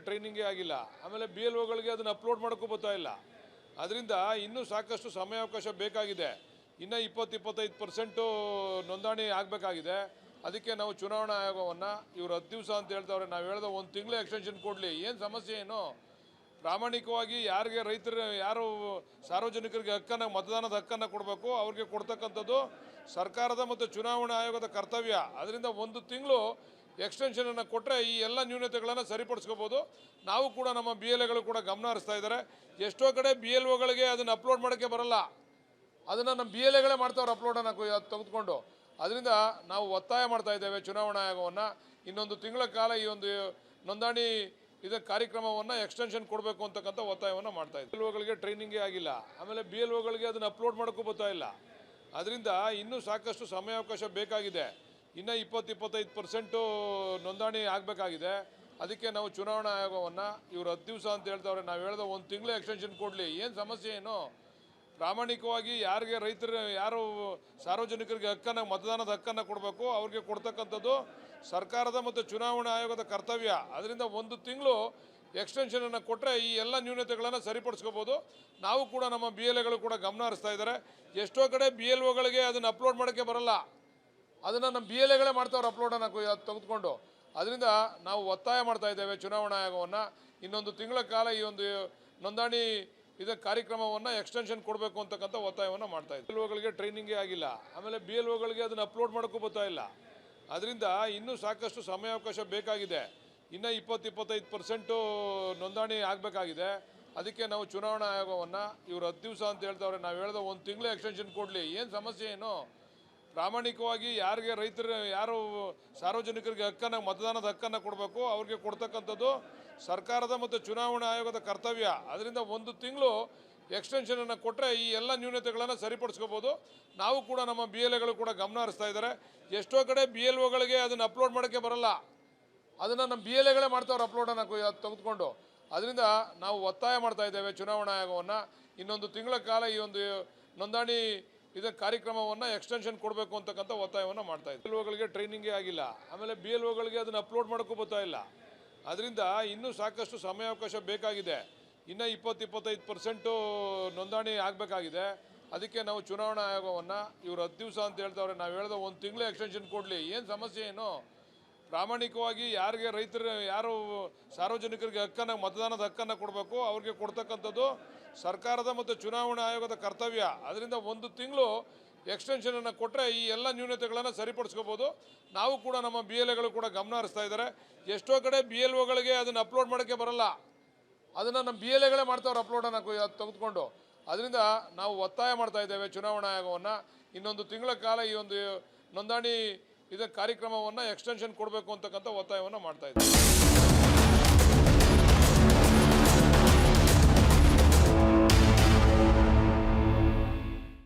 ಟ್ರೈನಿಂಗೇ ಆಗಿಲ್ಲ. ಆಮೇಲೆ BLOಗಳಿಗೆ ಅದನ್ನು ಅಪ್ಲೋಡ್ ಮಾಡೋಕ್ಕೂ ಬರ್ತಾ ಇಲ್ಲ. ಅದರಿಂದ ಇನ್ನೂ ಸಾಕಷ್ಟು ಸಮಯಾವಕಾಶ ಬೇಕಾಗಿದೆ. ಇನ್ನು 20-25% ನೋಂದಣಿ ಆಗಬೇಕಾಗಿದೆ. ಅದಕ್ಕೆ ನಾವು ಚುನಾವಣಾ ಆಯೋಗವನ್ನು ಇವರು 10 ದಿವಸ ಅಂತ ಹೇಳ್ತಾವ್ರೆ. ನಾವು ಹೇಳ್ದೆ 1 ತಿಂಗಳು ಎಕ್ಸ್ಟೆನ್ಷನ್ ಕೊಡಲಿ. ಏನು ಸಮಸ್ಯೆ ಏನು? ಪ್ರಾಮಾಣಿಕವಾಗಿ ಯಾರಿಗೆ ರೈತರು ಯಾರು ಸಾರ್ವಜನಿಕರಿಗೆ ಹಕ್ಕನ್ನು ಮತದಾನದ ಹಕ್ಕನ್ನು ಕೊಡಬೇಕು ಅವ್ರಿಗೆ ಕೊಡ್ತಕ್ಕಂಥದ್ದು ಸರ್ಕಾರದ ಮತ್ತು ಚುನಾವಣಾ ಆಯೋಗದ ಕರ್ತವ್ಯ. ಅದರಿಂದ 1 ತಿಂಗಳು ಎಕ್ಸ್ಟೆನ್ಷನನ್ನು ಕೊಟ್ಟರೆ ಈ ಎಲ್ಲ ನ್ಯೂನತೆಗಳನ್ನು ಸರಿಪಡಿಸ್ಕೋಬೋದು. ನಾವು ಕೂಡ ನಮ್ಮ BLAಗಳು ಕೂಡ ಗಮನ ಹರಿಸ್ತಾ ಇದ್ದಾರೆ. ಎಷ್ಟೋ ಕಡೆ BLOಗಳಿಗೆ ಅದನ್ನು ಅಪ್ಲೋಡ್ ಮಾಡೋಕ್ಕೆ ಬರಲ್ಲ. ಅದನ್ನು ನಮ್ಮ BLAಗಳೇ ಮಾಡ್ತಾವ್ರೆ ಅಪ್ಲೋಡನ್ನು ತೆಗೆದುಕೊಂಡು. ಅದರಿಂದ ನಾವು ಒತ್ತಾಯ ಮಾಡ್ತಾ ಇದ್ದೇವೆ ಚುನಾವಣಾ ಆಯೋಗವನ್ನು ಇನ್ನೊಂದು ತಿಂಗಳ ಕಾಲ ಈ ಒಂದು ನೋಂದಣಿ ಕಾರ್ಯಕ್ರಮವನ್ನು ಎಕ್ಸ್ಟೆನ್ಷನ್ ಕೊಡಬೇಕು ಅಂತಕ್ಕಂಥ ಒತ್ತಾಯವನ್ನು ಮಾಡ್ತಾ ಇದ್ದೀವಿ. BLOಗಳಿಗೆ ಟ್ರೈನಿಂಗೇ ಆಗಿಲ್ಲ. ಆಮೇಲೆ BLOಗಳಿಗೆ ಅದನ್ನು ಅಪ್ಲೋಡ್ ಮಾಡೋಕ್ಕೂ ಬರ್ತಾ ಇಲ್ಲ. ಅದರಿಂದ ಇನ್ನೂ ಸಾಕಷ್ಟು ಸಮಯಾವಕಾಶ ಬೇಕಾಗಿದೆ. ಇನ್ನು 20-25% ನೋಂದಣಿ ಆಗಬೇಕಾಗಿದೆ. ಅದಕ್ಕೆ ನಾವು ಚುನಾವಣಾ ಆಯೋಗವನ್ನು ಇವರು 10 ದಿವಸ ಅಂತ ಹೇಳ್ತಾವ್ರೆ. ನಾವು ಹೇಳ್ದೆ 1 ತಿಂಗಳು ಎಕ್ಸ್ಟೆನ್ಷನ್ ಕೊಡಲಿ. ಏನು ಸಮಸ್ಯೆ ಏನು? ಪ್ರಾಮಾಣಿಕವಾಗಿ ಯಾರಿಗೆ ರೈತರು ಯಾರು ಸಾರ್ವಜನಿಕರಿಗೆ ಹಕ್ಕನ್ನು ಮತದಾನದ ಹಕ್ಕನ್ನು ಕೊಡಬೇಕು ಅವ್ರಿಗೆ ಕೊಡ್ತಕ್ಕಂಥದ್ದು ಸರ್ಕಾರದ ಮತ್ತು ಚುನಾವಣಾ ಆಯೋಗದ ಕರ್ತವ್ಯ. ಅದರಿಂದ 1 ತಿಂಗಳು ಎಕ್ಸ್ಟೆನ್ಷನನ್ನು ಕೊಟ್ಟರೆ ಈ ಎಲ್ಲ ನ್ಯೂನತೆಗಳನ್ನು ಸರಿಪಡಿಸ್ಕೋಬೋದು. ನಾವು ಕೂಡ ನಮ್ಮ BLAಗಳು ಕೂಡ ಗಮನ ಹರಿಸ್ತಾ ಇದ್ದಾರೆ. ಎಷ್ಟೋ ಕಡೆ BLOಗಳಿಗೆ ಅದನ್ನು ಅಪ್ಲೋಡ್ ಮಾಡೋಕ್ಕೆ ಬರಲ್ಲ. ಅದನ್ನು ನಮ್ಮ BLAಗಳೇ ಮಾಡ್ತಾವ್ರೆ ಅಪ್ಲೋಡನ್ನು ತೆಗೆದುಕೊಂಡು. ಅದರಿಂದ ನಾವು ಒತ್ತಾಯ ಮಾಡ್ತಾ ಇದ್ದೇವೆ ಚುನಾವಣಾ ಆಯೋಗವನ್ನು ಇನ್ನೊಂದು ತಿಂಗಳ ಕಾಲ ಈ ಒಂದು ನೋಂದಣಿ ಕಾರ್ಯಕ್ರಮವನ್ನು ಎಕ್ಸ್ಟೆನ್ಷನ್ ಕೊಡಬೇಕು ಅಂತಕ್ಕಂಥ ಒತ್ತಾಯವನ್ನು ಮಾಡ್ತಾ ಇದ್ದೀವಿ. BLOಗಳಿಗೆ ಟ್ರೈನಿಂಗೇ ಆಗಿಲ್ಲ. ಆಮೇಲೆ BLOಗಳಿಗೆ ಅದನ್ನು ಅಪ್ಲೋಡ್ ಮಾಡೋಕ್ಕೂ ಬರ್ತಾ ಇಲ್ಲ. ಅದರಿಂದ ಇನ್ನೂ ಸಾಕಷ್ಟು ಸಮಯಾವಕಾಶ ಬೇಕಾಗಿದೆ. ಇನ್ನು 20-25% ನೋಂದಣಿ ಆಗಬೇಕಾಗಿದೆ. ಅದಕ್ಕೆ ನಾವು ಚುನಾವಣಾ ಆಯೋಗವನ್ನು ಇವರು 10 ದಿವಸ ಅಂತ ಹೇಳ್ತಾವ್ರೆ. ನಾವು ಹೇಳ್ದೆ 1 ತಿಂಗಳು ಎಕ್ಸ್ಟೆನ್ಷನ್ ಕೊಡಲಿ. ಏನು ಸಮಸ್ಯೆ ಏನು? ಪ್ರಾಮಾಣಿಕವಾಗಿ ಯಾರಿಗೆ ರೈತರು ಯಾರು ಸಾರ್ವಜನಿಕರಿಗೆ ಹಕ್ಕನ್ನು ಮತದಾನದ ಹಕ್ಕನ್ನು ಕೊಡಬೇಕು ಅವ್ರಿಗೆ ಕೊಡ್ತಕ್ಕಂಥದ್ದು ಸರ್ಕಾರದ ಮತ್ತು ಚುನಾವಣಾ ಆಯೋಗದ ಕರ್ತವ್ಯ. ಅದರಿಂದ 1 ತಿಂಗಳು ಎಕ್ಸ್ಟೆನ್ಷನನ್ನು ಕೊಟ್ಟರೆ ಈ ಎಲ್ಲ ನ್ಯೂನತೆಗಳನ್ನು ಸರಿಪಡಿಸ್ಕೋಬೋದು. ನಾವು ಕೂಡ ನಮ್ಮ BLAಗಳು ಕೂಡ ಗಮನ ಹರಿಸ್ತಾ ಇದ್ದಾರೆ. ಎಷ್ಟೋ ಕಡೆ BLOಗಳಿಗೆ ಅದನ್ನು ಅಪ್ಲೋಡ್ ಮಾಡೋಕ್ಕೆ ಬರಲ್ಲ. ಅದನ್ನು ನಮ್ಮ BLAಗಳೇ ಮಾಡ್ತಾವ್ರೆ ಅಪ್ಲೋಡನ್ನು ತೆಗೆದುಕೊಂಡು. ಅದರಿಂದ ನಾವು ಒತ್ತಾಯ ಮಾಡ್ತಾ ಇದ್ದೇವೆ ಚುನಾವಣಾ ಆಯೋಗವನ್ನು ಇನ್ನೊಂದು ತಿಂಗಳ ಕಾಲ ಈ ಒಂದು ನೋಂದಣಿ ಕಾರ್ಯಕ್ರಮವನ್ನು ಎಕ್ಸ್ಟೆನ್ಷನ್ ಕೊಡಬೇಕು ಅಂತಕ್ಕಂಥ ಒತ್ತಾಯವನ್ನು ಮಾಡ್ತಾ ಇದ್ದೀವಿ. BLOಗಳಿಗೆ ಟ್ರೈನಿಂಗೇ ಆಗಿಲ್ಲ. ಆಮೇಲೆ BLOಗಳಿಗೆ ಅದನ್ನು ಅಪ್ಲೋಡ್ ಮಾಡೋಕ್ಕೂ ಬರ್ತಾ ಇಲ್ಲ. ಅದರಿಂದ ಇನ್ನೂ ಸಾಕಷ್ಟು ಸಮಯಾವಕಾಶ ಬೇಕಾಗಿದೆ. ಇನ್ನು 20-25% ನೋಂದಣಿ ಆಗಬೇಕಾಗಿದೆ. ಅದಕ್ಕೆ ನಾವು ಚುನಾವಣಾ ಆಯೋಗವನ್ನು ಇವರು 10 ದಿವಸ ಅಂತ ಹೇಳ್ತಾವ್ರೆ. ನಾವು ಹೇಳ್ದೆ 1 ತಿಂಗಳು ಎಕ್ಸ್ಟೆನ್ಷನ್ ಕೊಡಲಿ. ಏನು ಸಮಸ್ಯೆ ಏನು? ಪ್ರಾಮಾಣಿಕವಾಗಿ ಯಾರಿಗೆ ರೈತರು ಯಾರು ಸಾರ್ವಜನಿಕರಿಗೆ ಹಕ್ಕನ್ನು ಮತದಾನದ ಹಕ್ಕನ್ನು ಕೊಡಬೇಕು ಅವ್ರಿಗೆ ಕೊಡ್ತಕ್ಕಂಥದ್ದು ಸರ್ಕಾರದ ಮತ್ತು ಚುನಾವಣಾ ಆಯೋಗದ ಕರ್ತವ್ಯ. ಅದರಿಂದ 1 ತಿಂಗಳು ಎಕ್ಸ್ಟೆನ್ಷನನ್ನು ಕೊಟ್ಟರೆ ಈ ಎಲ್ಲ ನ್ಯೂನತೆಗಳನ್ನು ಸರಿಪಡಿಸ್ಕೋಬೋದು. ನಾವು ಕೂಡ ನಮ್ಮ BLAಗಳು ಕೂಡ ಗಮನ ಹರಿಸ್ತಾ ಇದ್ದಾರೆ. ಎಷ್ಟೋ ಕಡೆ BLOಗಳಿಗೆ ಅದನ್ನು ಅಪ್ಲೋಡ್ ಮಾಡೋಕ್ಕೆ ಬರಲ್ಲ. ಅದನ್ನು ನಮ್ಮ BLAಗಳೇ ಮಾಡ್ತಾವ್ರೆ ಅಪ್ಲೋಡನ್ನು ತೆಗೆದುಕೊಂಡು. ಅದರಿಂದ ನಾವು ಒತ್ತಾಯ ಮಾಡ್ತಾ ಇದ್ದೇವೆ ಚುನಾವಣಾ ಆಯೋಗವನ್ನು ಇನ್ನೊಂದು ತಿಂಗಳ ಕಾಲ ಈ ಒಂದು ನೋಂದಣಿ ಕಾರ್ಯಕ್ರಮವನ್ನು ಎಕ್ಸ್ಟೆನ್ಷನ್ ಕೊಡಬೇಕು ಅಂತಕ್ಕಂಥ ಒತ್ತಾಯವನ್ನು ಮಾಡ್ತಾ ಇದ್ದೀವಿ.